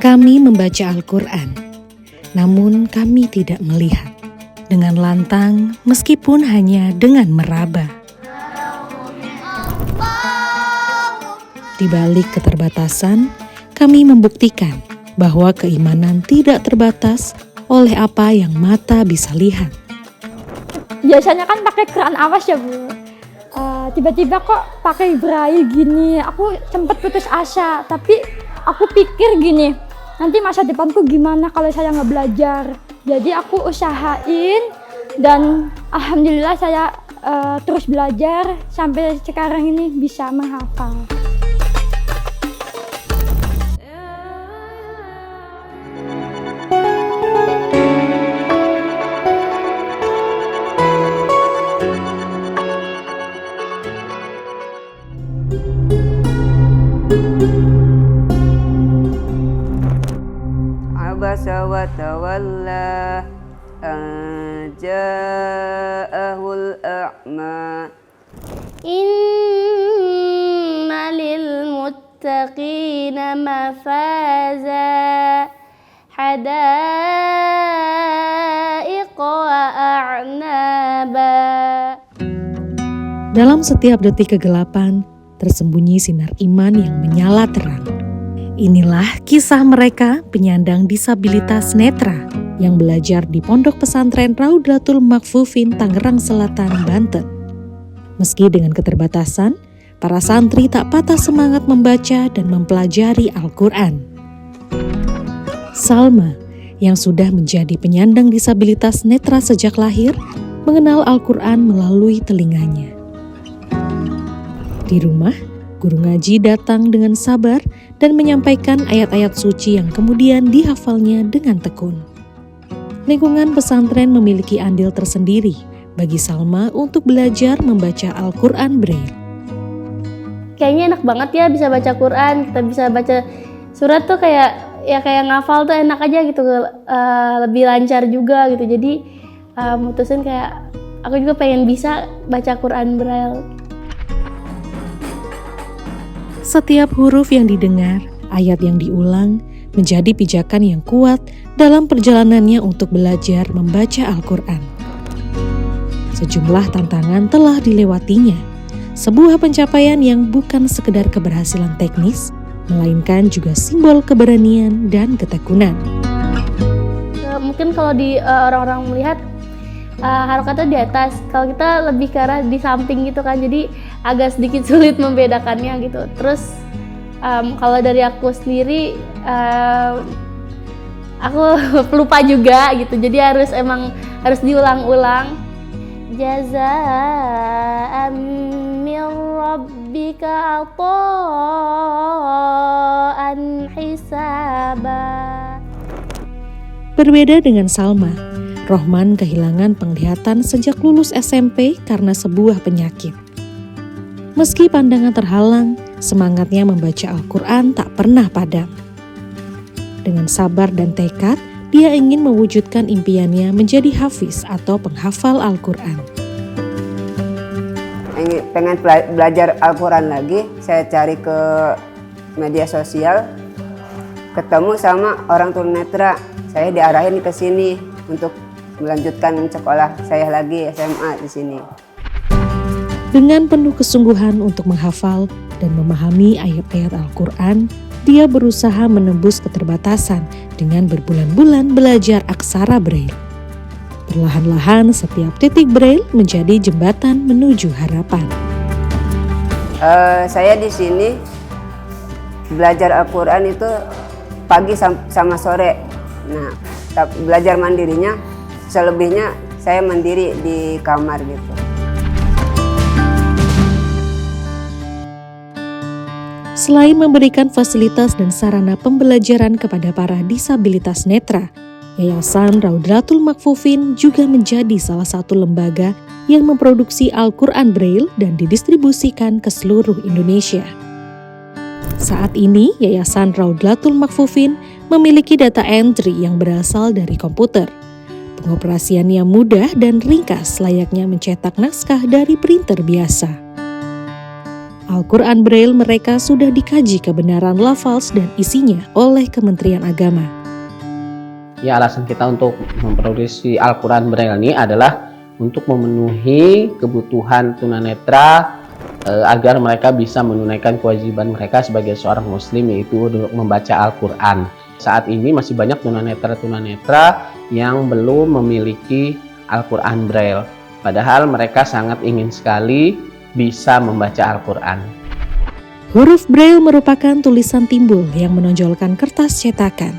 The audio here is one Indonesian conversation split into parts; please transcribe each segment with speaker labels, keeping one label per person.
Speaker 1: Kami membaca Al-Quran, namun kami tidak melihat dengan lantang meskipun hanya dengan meraba. Di balik keterbatasan, kami membuktikan bahwa keimanan tidak terbatas oleh apa yang mata bisa lihat.
Speaker 2: Biasanya kan pakai Quran awas ya Bu. Tiba-tiba kok pakai braille gini, aku sempat putus asa. Tapi aku pikir gini, nanti masa depanku gimana kalau saya nggak belajar. Jadi aku usahain dan alhamdulillah saya terus belajar sampai sekarang ini bisa menghafal.
Speaker 3: Abasa wa tawalla ja'ahul a'ma.
Speaker 4: Inna lil muttaqina mafaza hadaiqa wa a'naba.
Speaker 1: Dalam setiap detik kegelapan, tersembunyi sinar iman yang menyala terang. Inilah kisah mereka penyandang disabilitas netra yang belajar di Pondok Pesantren Raudlatul Makfufin, Tangerang Selatan, Banten. Meski dengan keterbatasan, para santri tak patah semangat membaca dan mempelajari Al-Quran. Salma, yang sudah menjadi penyandang disabilitas netra sejak lahir, mengenal Al-Quran melalui telinganya. Di rumah, guru ngaji datang dengan sabar dan menyampaikan ayat-ayat suci yang kemudian dihafalnya dengan tekun. Lingkungan pesantren memiliki andil tersendiri bagi Salma untuk belajar membaca Al-Quran Braille.
Speaker 4: Kayaknya enak banget ya bisa baca Quran, kita bisa baca surat tuh kayak ngafal tuh enak aja gitu, lebih lancar juga gitu. Jadi mutusin kayak aku juga pengen bisa baca Quran Braille.
Speaker 1: Setiap huruf yang didengar, ayat yang diulang, menjadi pijakan yang kuat dalam perjalanannya untuk belajar membaca Al-Quran. Sejumlah tantangan telah dilewatinya, sebuah pencapaian yang bukan sekedar keberhasilan teknis, melainkan juga simbol keberanian dan ketekunan.
Speaker 4: Mungkin kalau di orang-orang melihat harokatnya di atas, kalau kita lebih ke arah di samping gitu kan, jadi agak sedikit sulit membedakannya gitu. Terus kalau dari aku sendiri, aku pelupa juga gitu, jadi harus diulang-ulang. Jazaa'an min rabbika ata'an hisaba.
Speaker 1: Berbeda dengan Salma, Rohman kehilangan penglihatan sejak lulus SMP karena sebuah penyakit. Meski pandangan terhalang, semangatnya membaca Al-Quran tak pernah padam. Dengan sabar dan tekad, dia ingin mewujudkan impiannya menjadi hafiz atau penghafal Al-Quran.
Speaker 3: Pengen belajar Al-Quran lagi, saya cari ke media sosial, ketemu sama orang tunanetra. Saya diarahin ke sini untuk melanjutkan sekolah saya lagi SMA di sini.
Speaker 1: Dengan penuh kesungguhan untuk menghafal dan memahami ayat-ayat Al-Quran, dia berusaha menembus keterbatasan dengan berbulan-bulan belajar aksara Braille. Perlahan-lahan setiap titik Braille menjadi jembatan menuju harapan.
Speaker 3: Saya di sini belajar Al-Quran itu pagi sama sore. Nah, belajar mandirinya, selebihnya saya mandiri di kamar gitu.
Speaker 1: Selain memberikan fasilitas dan sarana pembelajaran kepada para disabilitas netra, Yayasan Raudlatul Makfufin juga menjadi salah satu lembaga yang memproduksi Al-Quran Braille dan didistribusikan ke seluruh Indonesia. Saat ini, Yayasan Raudlatul Makfufin memiliki data entry yang berasal dari komputer. Pengoperasiannya mudah dan ringkas layaknya mencetak naskah dari printer biasa. Al-Quran Braille mereka sudah dikaji kebenaran lafaz dan isinya oleh Kementerian Agama.
Speaker 5: Ya, alasan kita untuk memproduksi Al-Quran Braille ini adalah untuk memenuhi kebutuhan tunanetra agar mereka bisa menunaikan kewajiban mereka sebagai seorang muslim, yaitu untuk membaca Al-Quran. Saat ini masih banyak tunanetra yang belum memiliki Al-Quran Braille, padahal mereka sangat ingin sekali bisa membaca Al-Quran.
Speaker 1: Huruf Braille merupakan tulisan timbul yang menonjolkan kertas cetakan.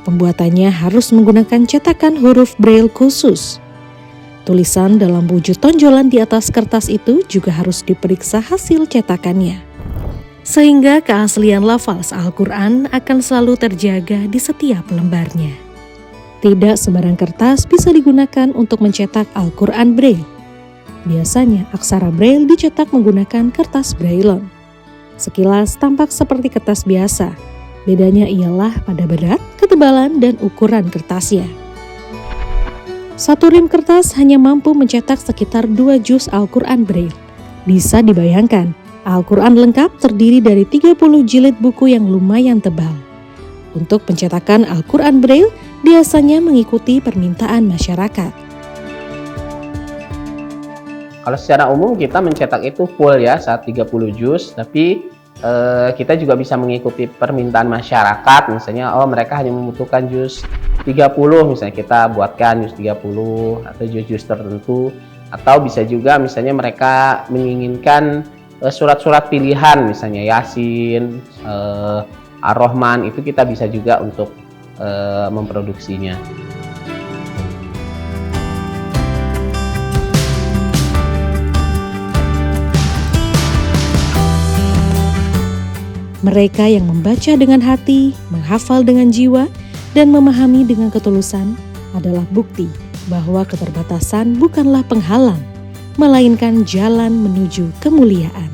Speaker 1: Pembuatannya harus menggunakan cetakan huruf Braille khusus. Tulisan dalam wujud tonjolan di atas kertas itu juga harus diperiksa hasil cetakannya, sehingga keaslian lafaz Al-Quran akan selalu terjaga di setiap lembarnya. Tidak sembarang kertas bisa digunakan untuk mencetak Al-Quran Braille. Biasanya aksara Braille dicetak menggunakan kertas Braillon. Sekilas tampak seperti kertas biasa. Bedanya ialah pada berat, ketebalan, dan ukuran kertasnya. Satu rim kertas hanya mampu mencetak sekitar 2 juz Al-Quran Braille. Bisa dibayangkan, Al-Quran lengkap terdiri dari 30 jilid buku yang lumayan tebal. Untuk pencetakan Al-Quran Braille biasanya mengikuti permintaan masyarakat.
Speaker 5: Kalau secara umum kita mencetak itu full ya, saat 30 juz, tapi kita juga bisa mengikuti permintaan masyarakat. Misalnya mereka hanya membutuhkan juz 30, misalnya kita buatkan juz 30 atau juz-juz tertentu. Atau bisa juga misalnya mereka menginginkan surat-surat pilihan, misalnya Yasin, Ar-Rahman, itu kita bisa juga untuk memproduksinya.
Speaker 1: Mereka yang membaca dengan hati, menghafal dengan jiwa, dan memahami dengan ketulusan adalah bukti bahwa keterbatasan bukanlah penghalang, melainkan jalan menuju kemuliaan.